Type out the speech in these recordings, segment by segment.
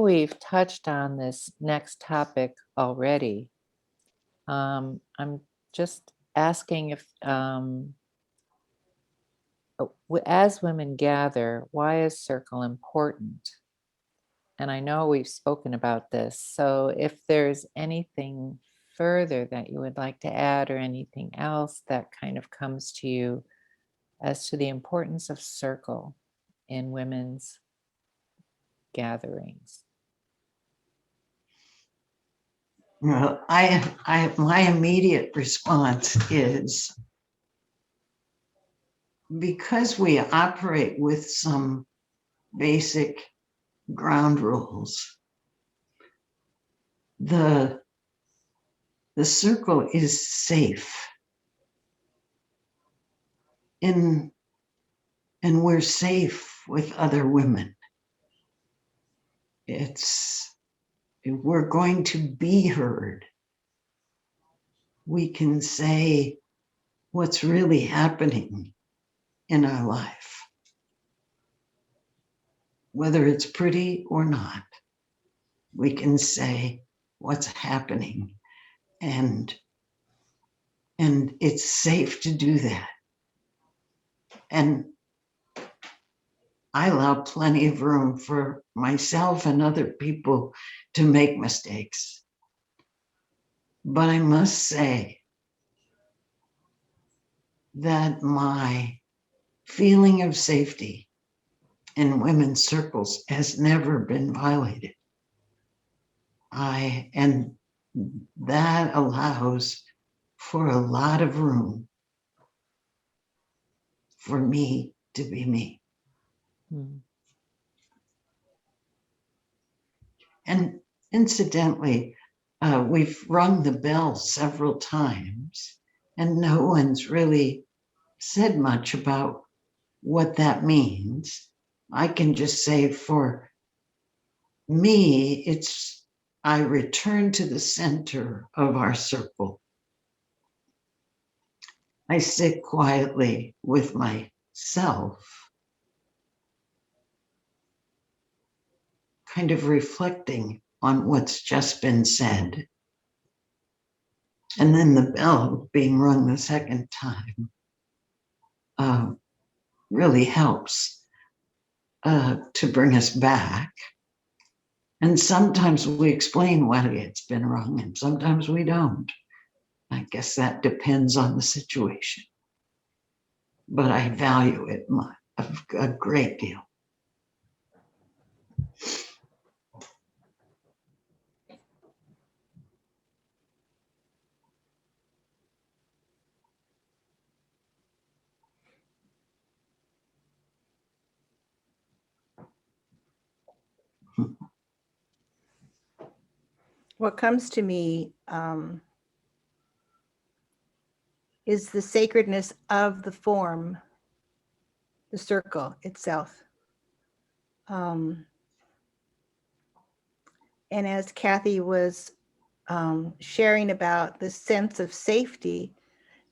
we've touched on this next topic already. I'm just asking if, as women gather, why is circle important? And I know we've spoken about this. So if there's anything further that you would like to add or anything else that kind of comes to you as to the importance of circle in women's gatherings. Well, my immediate response is, because we operate with some basic ground rules, the circle is safe. And we're safe with other women. We're going to be heard. We can say what's really happening in our life, whether it's pretty or not. We can say what's happening, and it's safe to do that. And I allow plenty of room for myself and other people to make mistakes. But I must say that my feeling of safety in women's circles has never been violated. And that allows for a lot of room for me to be me. And incidentally, we've rung the bell several times, and no one's really said much about what that means. I can just say, for me, I return to the center of our circle. I sit quietly with myself, kind of reflecting on what's just been said. And then the bell being rung the second time really helps to bring us back. And sometimes we explain why it's been rung, and sometimes we don't. I guess that depends on the situation. But I value it a great deal. What comes to me is the sacredness of the form, the circle itself. And as Kathie was sharing about the sense of safety,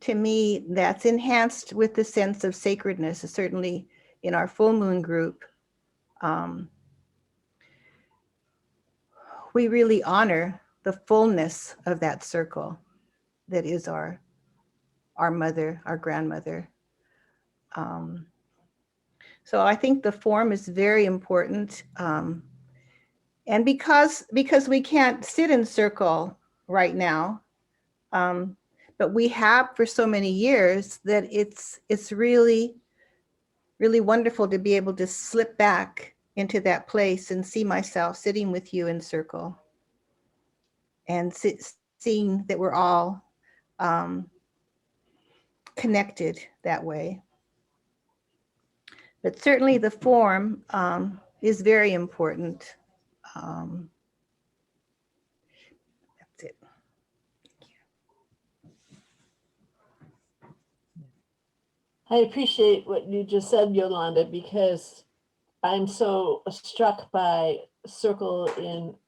to me, that's enhanced with the sense of sacredness, certainly in our full moon group. We really honor the fullness of that circle that is our mother, our grandmother. So I think the form is very important. And because we can't sit in circle right now, but we have for so many years that it's really, really wonderful to be able to slip back into that place and see myself sitting with you in circle and seeing that we're all connected that way. But certainly the form is very important. That's it. Thank you. I appreciate what you just said, Yolanda, because I'm so struck by circle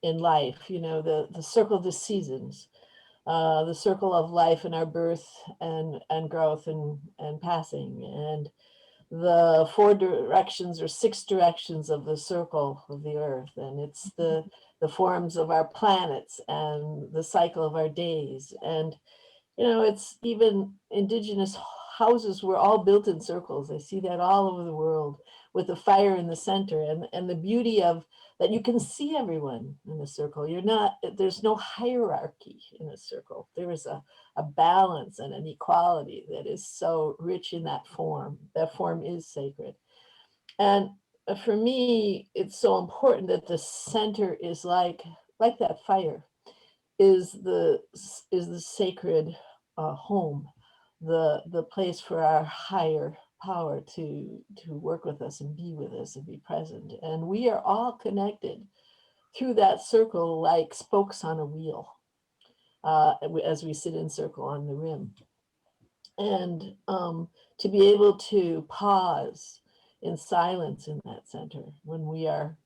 in life, you know, the circle of the seasons, the circle of life in our birth and growth and passing. And the 4 directions or 6 directions of the circle of the earth, and it's the forms of our planets and the cycle of our days. And it's even indigenous houses were all built in circles. I see that all over the world, with the fire in the center, and the beauty of that you can see everyone in a circle. There's no hierarchy in a circle. There is a balance and an equality that is so rich in that form. That form is sacred. And for me, it's so important that the center is like that fire is the sacred home, the place for our higher power to work with us and be with us and be present. And we are all connected through that circle like spokes on a wheel, as we sit in circle on the rim. And to be able to pause in silence in that center when we are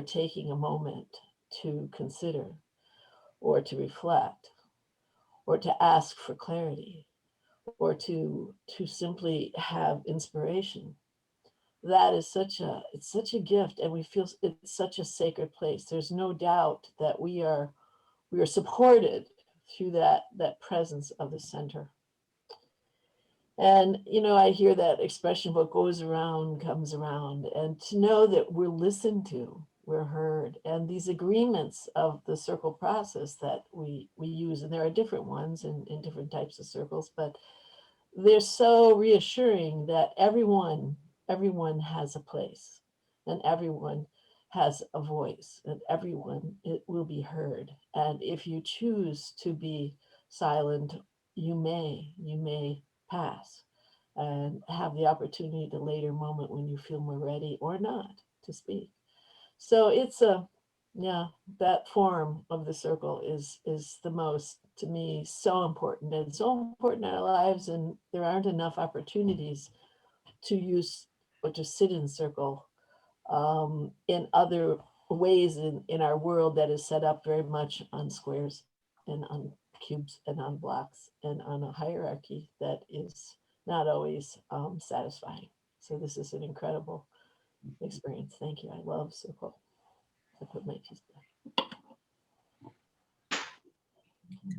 taking a moment to consider or to reflect or to ask for clarity or to simply have inspiration. That is such a gift, and we feel it's such a sacred place. There's no doubt that we are supported through that presence of the center. And I hear that expression, what goes around comes around, and to know that we're listened to, we're heard, and these agreements of the circle process that we use, and there are different ones in different types of circles, but they're so reassuring that everyone has a place, and everyone has a voice, and everyone it will be heard. And if you choose to be silent, you may pass and have the opportunity at a later moment when you feel more ready or not to speak. So it's that form of the circle is the most, to me, so important, and so important in our lives. And there aren't enough opportunities to use or to sit in circle in other ways in our world that is set up very much on squares and on cubes and on blocks and on a hierarchy that is not always satisfying. So this is an incredible experience. Thank you. I love circle. I put my piece back.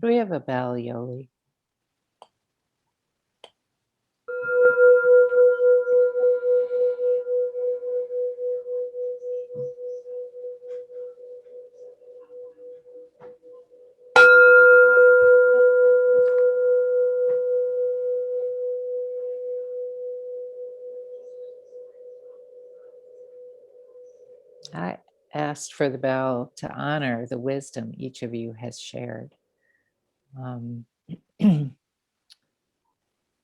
Do we have a bell, Yoli? I asked for the bell to honor the wisdom each of you has shared. And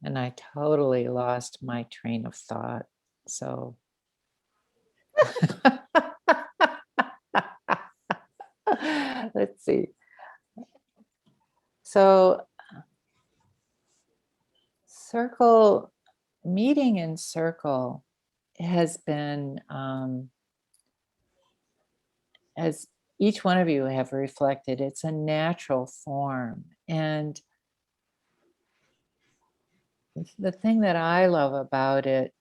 I totally lost my train of thought. So let's see. So meeting in circle has been, as each one of you have reflected, it's a natural form. And the thing that I love about it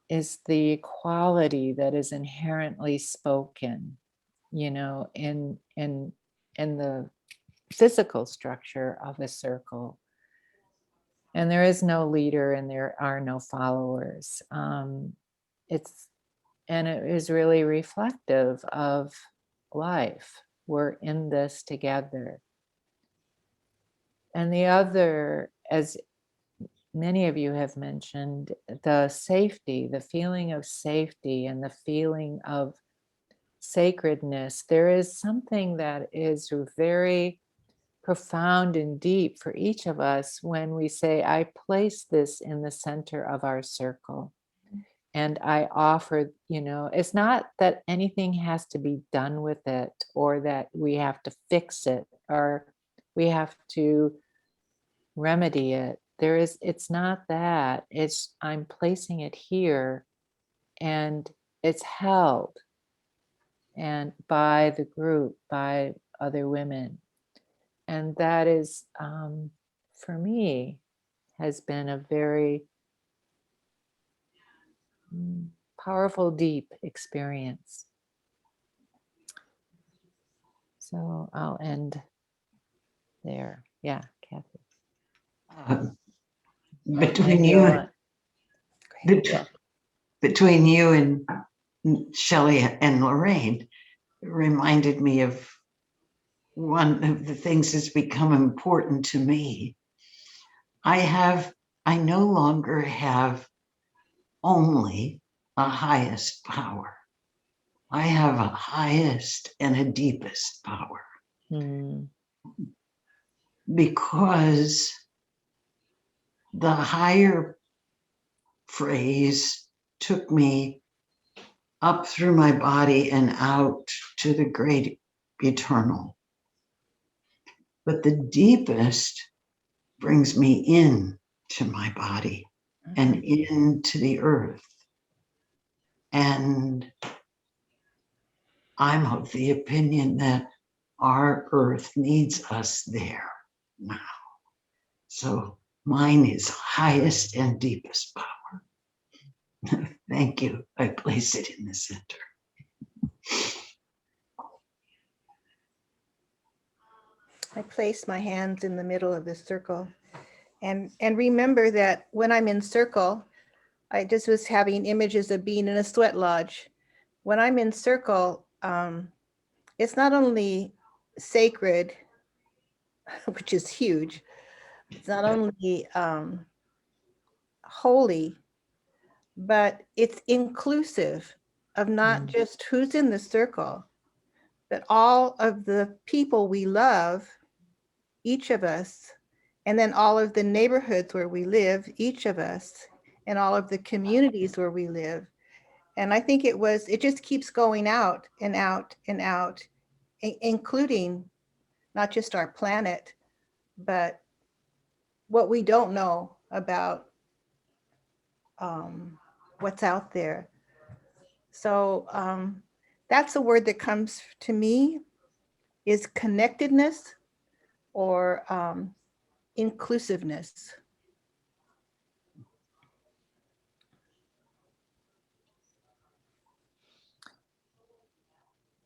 is the quality that is inherently spoken, in the physical structure of a circle. And there is no leader and there are no followers. It is really reflective of life. We're in this together. And the other, as many of you have mentioned, the safety, the feeling of safety and the feeling of sacredness. There is something that is very profound and deep for each of us when we say, I place this in the center of our circle. And I offer, it's not that anything has to be done with it or that we have to fix it or we have to remedy it. It's not that. It's I'm placing it here and it's held and by the group, by other women. And that is, for me, has been a very Powerful, deep experience. So I'll end there. Yeah, Kathie. Between And you, Yolanda. bet- between you and Shelly and Lorraine, it reminded me of one of the things that's become important to me. I no longer have only a highest power. I have a highest and a deepest power. Mm. Because the higher phrase took me up through my body and out to the great eternal. But the deepest brings me in to my body and into the earth. And I'm of the opinion that our earth needs us there now. So mine is highest and deepest power. Thank you. I place it in the center. I place my hands in the middle of the circle and remember that when I'm in circle, I just was having images of being in a sweat lodge. When I'm in circle, it's not only sacred, which is huge. It's not only holy, but it's inclusive of not just who's in the circle, but all of the people we love, each of us, and then all of the neighborhoods where we live, each of us, and all of the communities where we live. And I think it just keeps going out and out and out, including not just our planet, but what we don't know about what's out there. So that's a word that comes to me is connectedness or inclusiveness.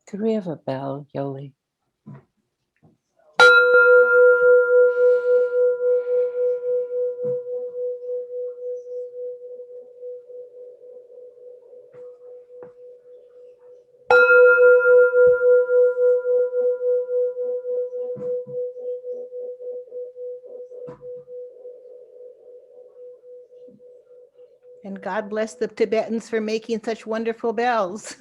Could we have a bell, Yoli? And God bless the Tibetans for making such wonderful bells.